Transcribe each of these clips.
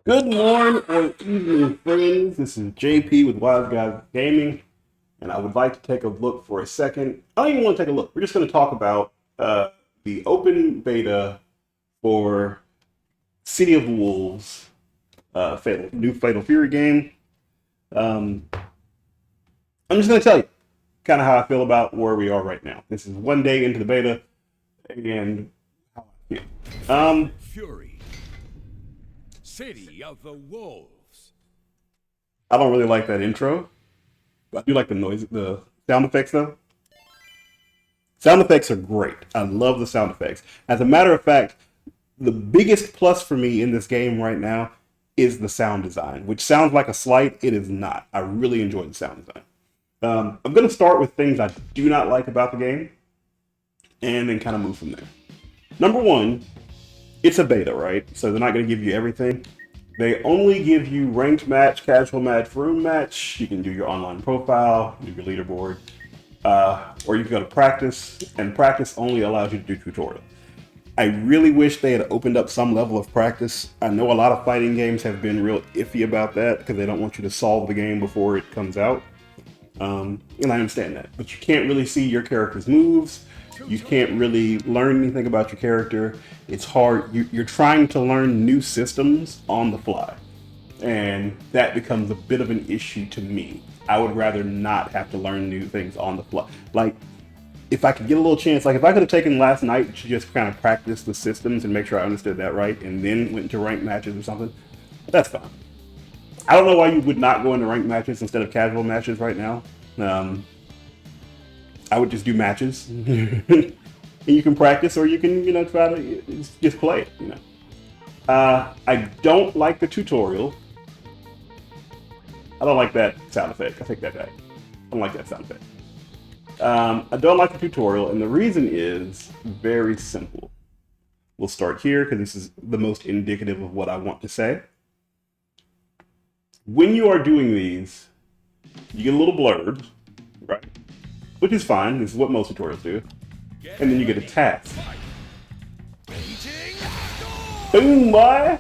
Good morning or evening, friends. This is JP with Wise Guys Gaming, and I would like to take a look for a second. I don't even want to take a look. We're just going to talk about the open beta for City of Wolves, new Fatal Fury game. I'm just going to tell you kind of how I feel about where we are right now. This is one day into the beta, and how I feel. Fury, City of the Wolves. I don't really like that intro. I do like the sound effects though. Sound effects are great. I love the sound effects. As a matter of fact, the biggest plus for me in this game right now is the sound design, which sounds like a slight. It is not. I really enjoy the sound design. I'm going to start with things I do not like about the game and then kind of move from there. Number one, it's a beta, right? So they're not going to give you everything. They only give you ranked match, casual match, room match. You can do your online profile, do your leaderboard, or you can go to practice, and practice only allows you to do tutorial. I really wish they had opened up some level of practice. I know a lot of fighting games have been real iffy about that because they don't want you to solve the game before it comes out. And I understand that, but you can't really see your character's moves. You can't really learn anything about your character. It's hard. You're trying to learn new systems on the fly, and that becomes a bit of an issue to me. I would rather not have to learn new things on the fly. Like, if I could get a little chance, like if I could have taken last night to just kind of practice the systems and make sure I understood that right, and then went into ranked matches or something, that's fine. I don't know why you would not go into ranked matches instead of casual matches right now. I would just do matches, and you can practice, or you can, try to just play it. I don't like the tutorial. I don't like that sound effect. I take that back. I don't like that sound effect. I don't like the tutorial, and the reason is very simple. We'll start here because this is the most indicative of what I want to say. When you are doing these, you get a little blurred, right? Which is fine. This is what most tutorials do. And then you get a task. Boom, boy!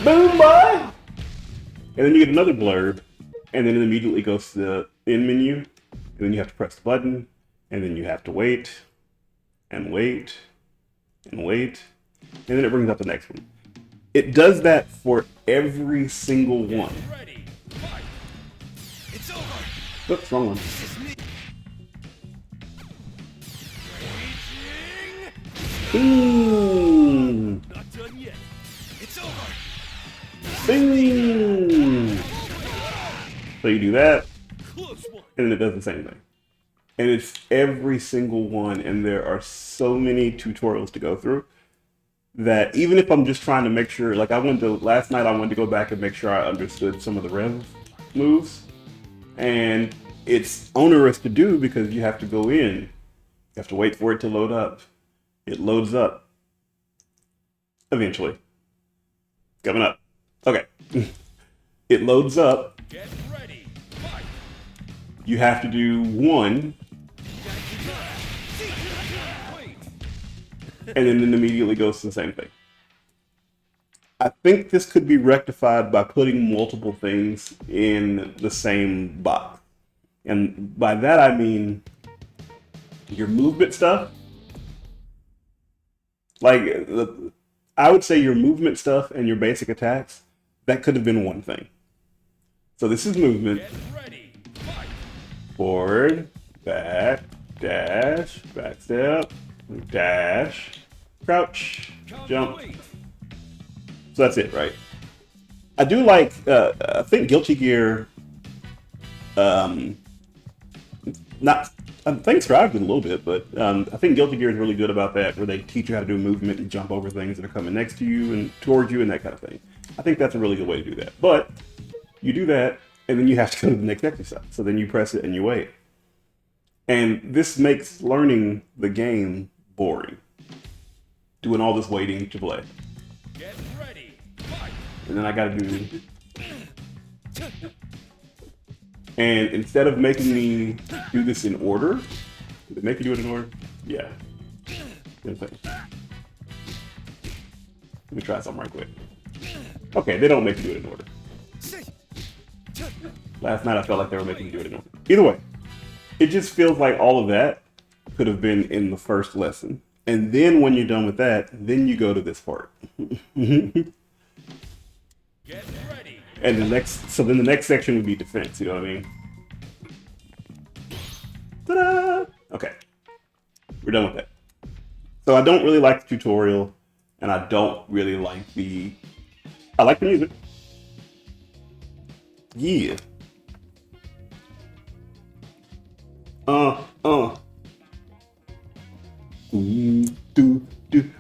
Boom, boy! And then you get another blurb, and then it immediately goes to the end menu, and then you have to press the button, and then you have to wait, and wait, and wait, and then it brings up the next one. It does that for every single one. Oops, wrong one. Boom! Not done yet. It's over. Boom! So you do that, and then it does the same thing. And it's every single one, and there are so many tutorials to go through that even if I'm just trying to make sure, like last night I wanted to go back and make sure I understood some of the rev moves, and it's onerous to do because you have to go in, you have to wait for it to load up. It loads up eventually. Coming up. Okay. It loads up. Get ready. Fight. You have to do one, and then it immediately goes to the same thing. I think this could be rectified by putting multiple things in the same box. And by that I mean your movement stuff. Like, I would say your movement stuff and your basic attacks, that could have been one thing. So this is movement. Get ready. Fight. Forward, back, dash, back step, dash, crouch, jump. So that's it, right? I do like, I think Guilty Gear, I think Strive did a little bit, but I think Guilty Gear is really good about that, where they teach you how to do movement and jump over things that are coming next to you and towards you and that kind of thing. I think that's a really good way to do that. But you do that, and then you have to go to the next exercise. So then you press it and you wait. And this makes learning the game boring. Doing all this waiting to play. Get ready. Fight. And then I gotta do... And instead of making me do this in order, did it make you do it in order? Yeah. Good thing. Let me try something right quick. Okay, they don't make you do it in order. Last night I felt like they were making you do it in order. Either way, it just feels like all of that could have been in the first lesson. And then when you're done with that, then you go to this part. Get ready. And then the next section would be defense, you know what I mean? Ta-da! Okay. We're done with that. So I don't really like the tutorial, and I don't really like I like the music. Yeah.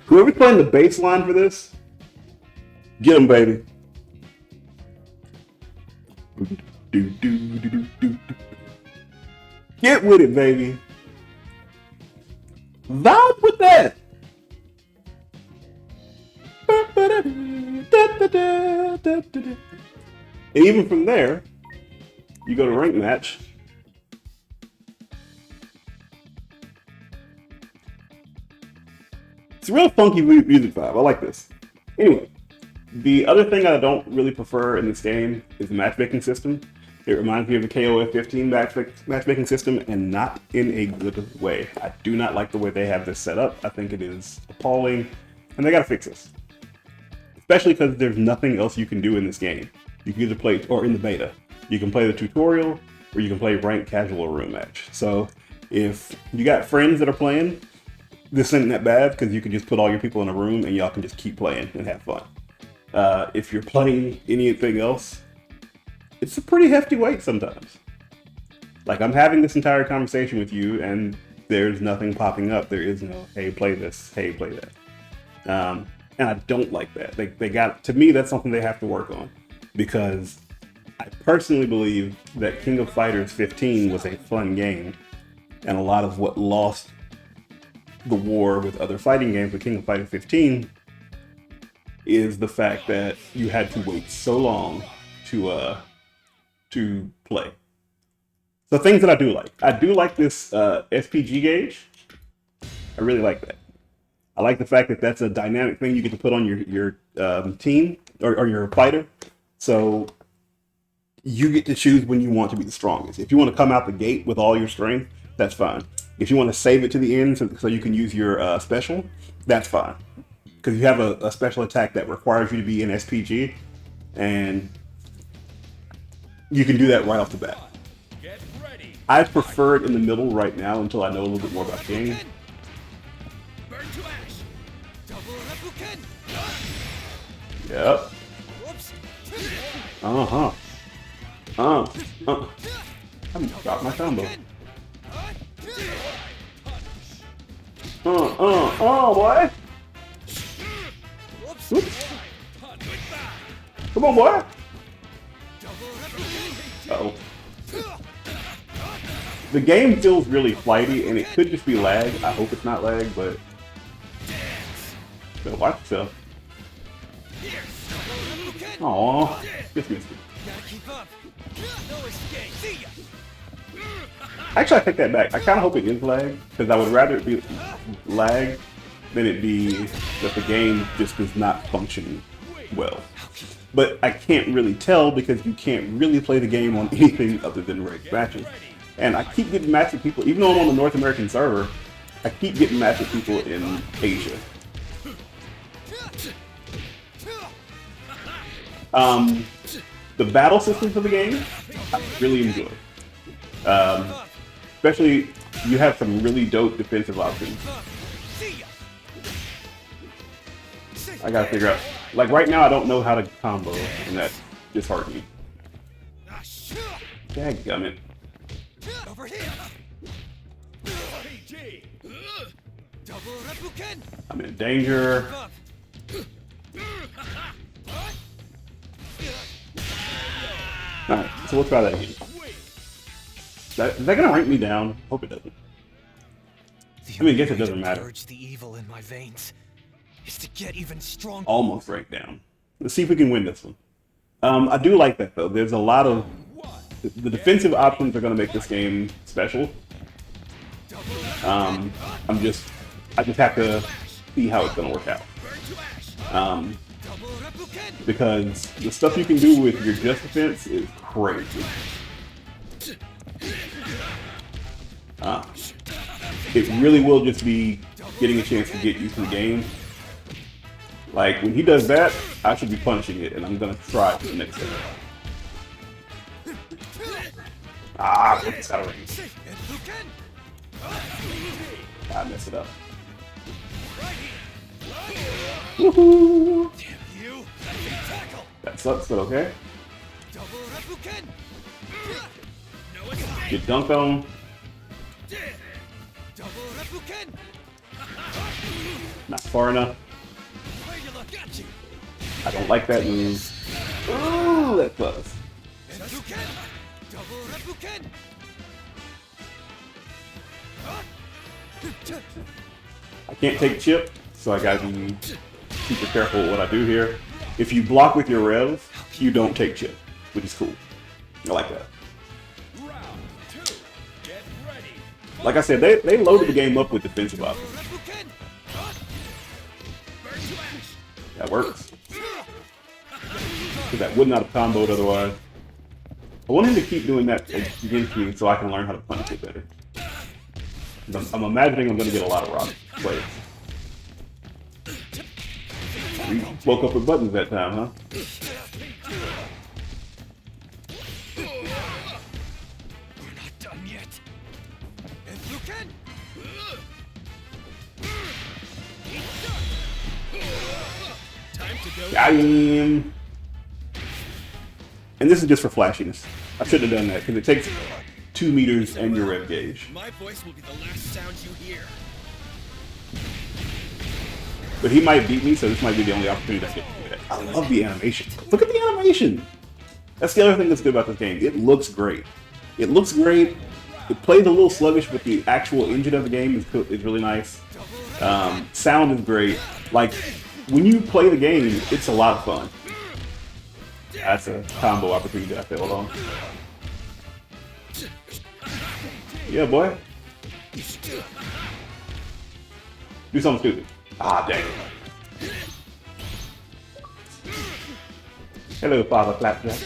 Whoever's playing the bass line for this, get him, baby. Get with it, baby. Vibe with that. And even from there, you go to rank match. It's a real funky music vibe. I like this. Anyway, the other thing I don't really prefer in this game is the matchmaking system. It reminds me of the KOF 15 matchmaking system, and not in a good way. I do not like the way they have this set up. I think it is appalling, and they gotta fix this. Especially because there's nothing else you can do in this game. You can either play, or in the beta, you can play the tutorial, or you can play ranked casual or room match. So if you got friends that are playing, this isn't that bad because you can just put all your people in a room and y'all can just keep playing and have fun. If you're playing anything else, it's a pretty hefty weight sometimes. Like, I'm having this entire conversation with you and there's nothing popping up. There is no, hey, play this, hey, play that. And I don't like that. They got, to me, that's something they have to work on, because I personally believe that King of Fighters 15 was a fun game, and a lot of what lost the war with other fighting games with King of Fighters 15 is the fact that you had to wait so long to play. So things that I do like this SPG gauge. I really like that. I like the fact that that's a dynamic thing you get to put on your team or your fighter. So you get to choose when you want to be the strongest. If you want to come out the gate with all your strength, that's fine. If you want to save it to the end so you can use your special, that's fine. Because you have a special attack that requires you to be in SPG, and you can do that right off the bat. Get ready. I prefer it in the middle right now until I know a little bit more about the game. Burn to ash. Double Reppuken. Yep. Whoops. I dropped my combo. Boy. Whoops. Whoops. Come on, boy. Uh-oh. The game feels really flighty, and it could just be lag. I hope it's not lag, but better watch yourself. Aww, just missed it. Actually, I take that back. I kind of hope it is lag, because I would rather it be lag than it be that the game just does not function well. But I can't really tell because you can't really play the game on anything other than ranked matches. And I keep getting matched with people, even though I'm on the North American server, I keep getting matched with people in Asia. The battle systems of the game, I really enjoy. Especially, you have some really dope defensive options. I gotta figure out. Like, right now, I don't know how to combo, and that's disheartening. Dadgummit. Over here. PG. Double Reppuken. I'm in danger. Alright, so we'll try that again. Is that gonna rank me down? Hope it doesn't. I mean, I guess it doesn't matter. Purge the evil in my veins is to get even stronger. Almost ranked down. Let's see if we can win this one. I do like that, though. There's a lot of... The defensive options are going to make this game special. I just have to see how it's going to work out. Double Reppuken! because the stuff you can do with your just defense is crazy. It really will just be getting a chance to get used to the game. Like, when he does that, I should be punishing it, and I'm gonna try for the next time. Ah, it's out of range. Reppuken! I messed it up. Right Woohoo! here! You! Tackle! That sucks, but okay. Double Reppuken! No Get dunked on. Double Reppuken! Not far enough. Regular got you! I don't like that move. Ooh, that sucks. Reppuken! Double Reppuken! I can't take chip, so I gotta be super careful with what I do here. If you block with your revs, you don't take chip, which is cool. I like that. Round 2. Get ready! Like I said, they loaded the game up with defensive options. Reppuken! Burn to ash! That works. Because that would not have comboed otherwise. I want him to keep doing that against me so I can learn how to punish it better. I'm imagining I'm going to get a lot of rock plays. We woke up with buttons that time, huh? We're not done yet! Reppuken! Time to go! Got him. And this is just for flashiness. I shouldn't have done that because it takes 2 meters and your rev gauge. My voice will be the last sound you hear. But he might beat me, so this might be the only opportunity I get to do that. I love the animation. Look at the animation. That's the other thing that's good about this game. It looks great. It looks great. It plays a little sluggish, but the actual engine of the game is really nice. Sound is great. Like, when you play the game, it's a lot of fun. That's a combo opportunity I failed on. Yeah, boy. Do something stupid. Ah, dang it. Hello, Father Flapjack.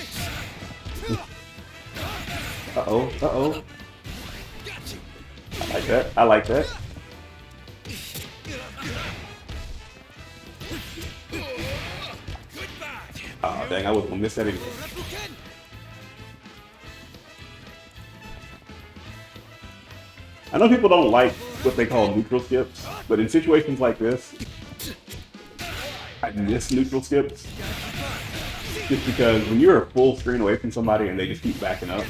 Uh-oh, uh-oh. I like that. I like that. Oh, dang, I was gonna miss that anyway. I know people don't like what they call neutral skips, but in situations like this, I miss neutral skips. Just because when you're a full screen away from somebody and they just keep backing up,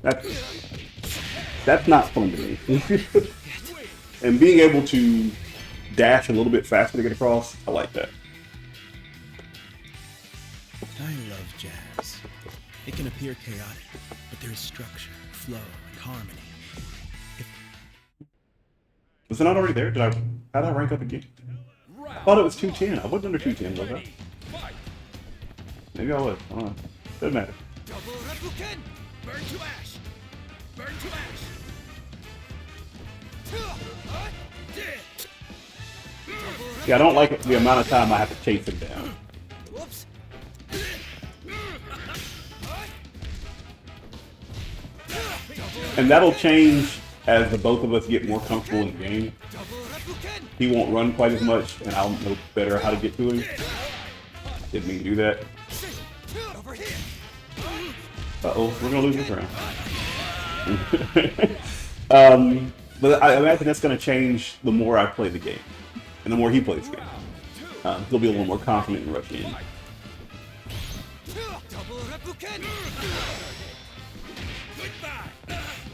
that's not fun to me. And being able to dash a little bit faster to get across, I like that. I love jazz. It can appear chaotic, but there is structure, flow, and harmony. Was it not already there? How did I rank up again? I thought it was 210. I wasn't under 210, was I? Maybe I was. I don't know. Doesn't matter. Double Reppuken! Burn to ash! Burn to ash! Yeah, I don't like the amount of time I have to chase him down. Whoops! And that'll change as the both of us get more comfortable in the game. Double Reppuken! He won't run quite as much, and I'll know better how to get to him. Didn't mean to do that. Over here! Uh-oh, we're gonna lose this round. But I imagine that's gonna change the more I play the game, and the more he plays the game. He'll be a little more confident in rushing in. Double Reppuken!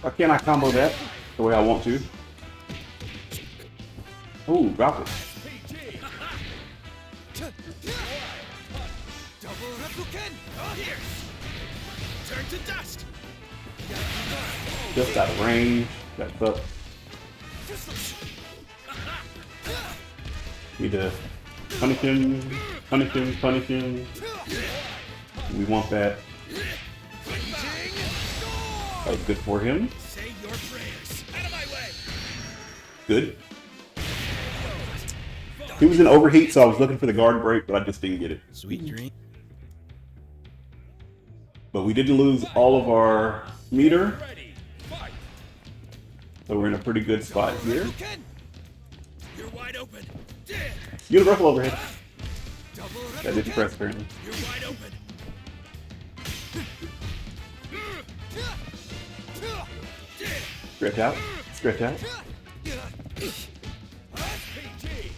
Why can't I combo that the way I want to? Oh, drop it. Double Reppuken! Here! Turn to dust! Just out of range. That's up. Need to punish him, punish him, punish him. We want that. That was good for him. Say your prayers! Out of my way! Good. He was in overheat, so I was looking for the guard break, but I just didn't get it. Sweet dream. But we didn't lose all of our meter, Ready. Fight. so we're in a pretty good spot here. Hadouken! You're wide open. Dead. Universal overhead. Double That didn't Hadouken! press apparently. You're wide open. Dead. Stretch out. Stretch out. RPG.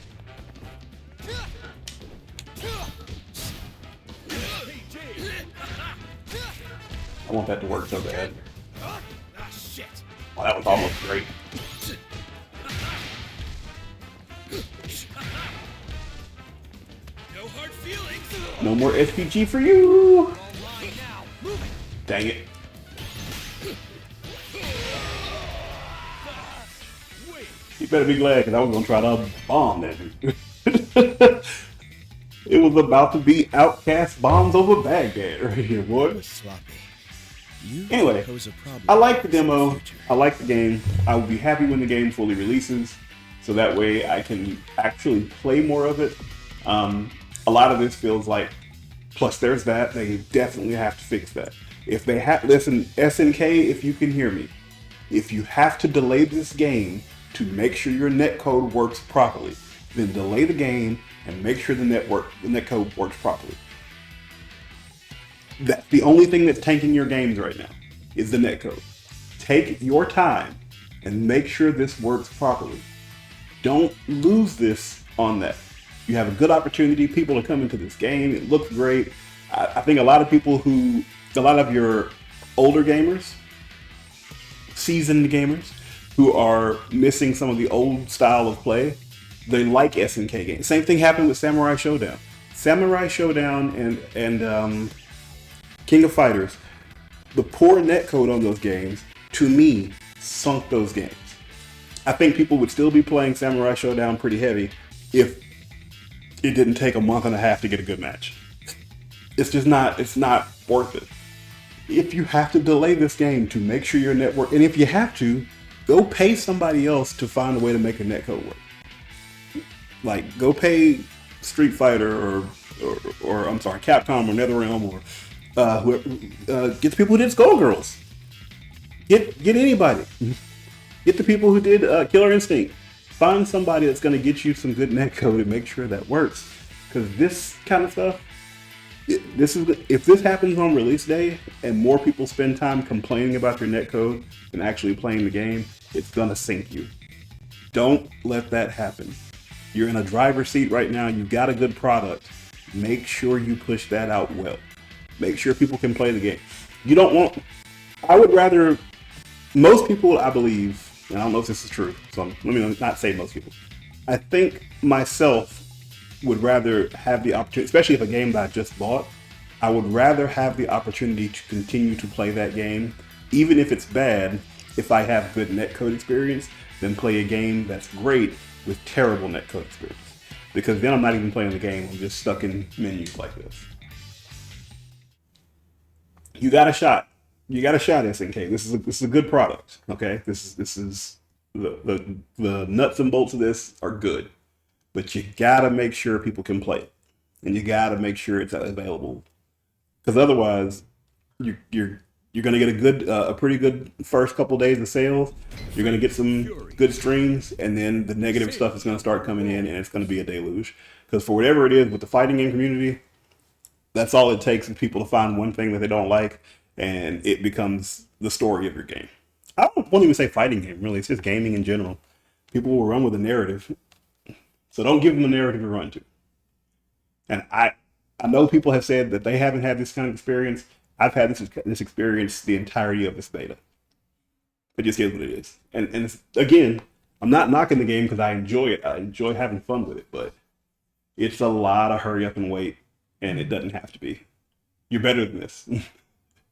I want that to work so bad. Ah, shit. Oh, that was almost great. No hard feelings. No more SPG for you. All line now. Move it. Dang it. Wait. You better be glad, because I was going to try to bomb that dude. It was about to be Outcast bombs over Baghdad right here, boy. It was sloppy. You Anyway, pose a problem I like the for demo. future. I like the game. I will be happy when the game fully releases, so that way I can actually play more of it. A lot of this feels like, plus there's that, they definitely have to fix that. If they have, listen, SNK, if you can hear me, if you have to delay this game to make sure your netcode works properly, then delay the game and make sure the netcode works properly. That's the only thing that's tanking your games right now is the netcode. Take your time and make sure this works properly. Don't lose this on that. You have a good opportunity. People are coming to this game. It looks great. I think a lot of your older gamers, seasoned gamers, who are missing some of the old style of play, they like SNK games. Same thing happened with Samurai Showdown. Samurai Showdown and King of Fighters, the poor netcode on those games, to me, sunk those games. I think people would still be playing Samurai Showdown pretty heavy if it didn't take a month and a half to get a good match. It's not worth it. If you have to delay this game to make sure your network, and if you have to, go pay somebody else to find a way to make a netcode work. Like, go pay Street Fighter or I'm sorry, Capcom or NetherRealm or get the people who did Skullgirls. Get anybody. Get the people who did Killer Instinct. Find somebody that's going to get you some good netcode and make sure that works. Because this kind of stuff, if this happens on release day and more people spend time complaining about your netcode than actually playing the game, it's going to sink you. Don't let that happen. You're in a driver's seat right now. You've got a good product. Make sure you push that out well. Make sure people can play the game. I would rather, most people, I believe, and I don't know if this is true, so let me not say most people. I think myself would rather have the opportunity, especially if a game that I just bought, I would rather have the opportunity to continue to play that game, even if it's bad, if I have good netcode experience, than play a game that's great with terrible netcode experience. Because then I'm not even playing the game, I'm just stuck in menus like this. You got a shot. You got a shot, SNK. This is a good product. Okay, this is the nuts and bolts of this are good, but you gotta make sure people can play it, and you gotta make sure it's available. Because otherwise, you're gonna get a pretty good first couple days of sales. You're gonna get some good streams, and then the negative stuff is gonna start coming in, and it's gonna be a deluge. Because for whatever it is with the fighting game community, that's all it takes is people to find one thing that they don't like, and it becomes the story of your game. Won't even say fighting game, really. It's just gaming in general. People will run with a narrative. So don't give them a narrative to run to. And I know people have said that they haven't had this kind of experience. I've had this experience the entirety of this beta. It just is what it is. And it's, again, I'm not knocking the game because I enjoy it. I enjoy having fun with it, but it's a lot of hurry up and wait. And it doesn't have to be. You're better than this.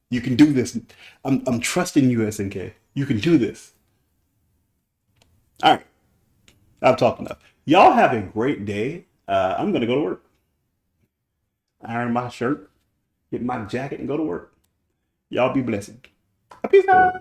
You can do this. I'm trusting you, SNK. You can do this. All right. I've talked enough. Y'all have a great day. I'm going to go to work. Iron my shirt, get my jacket, and go to work. Y'all be blessed. Peace out.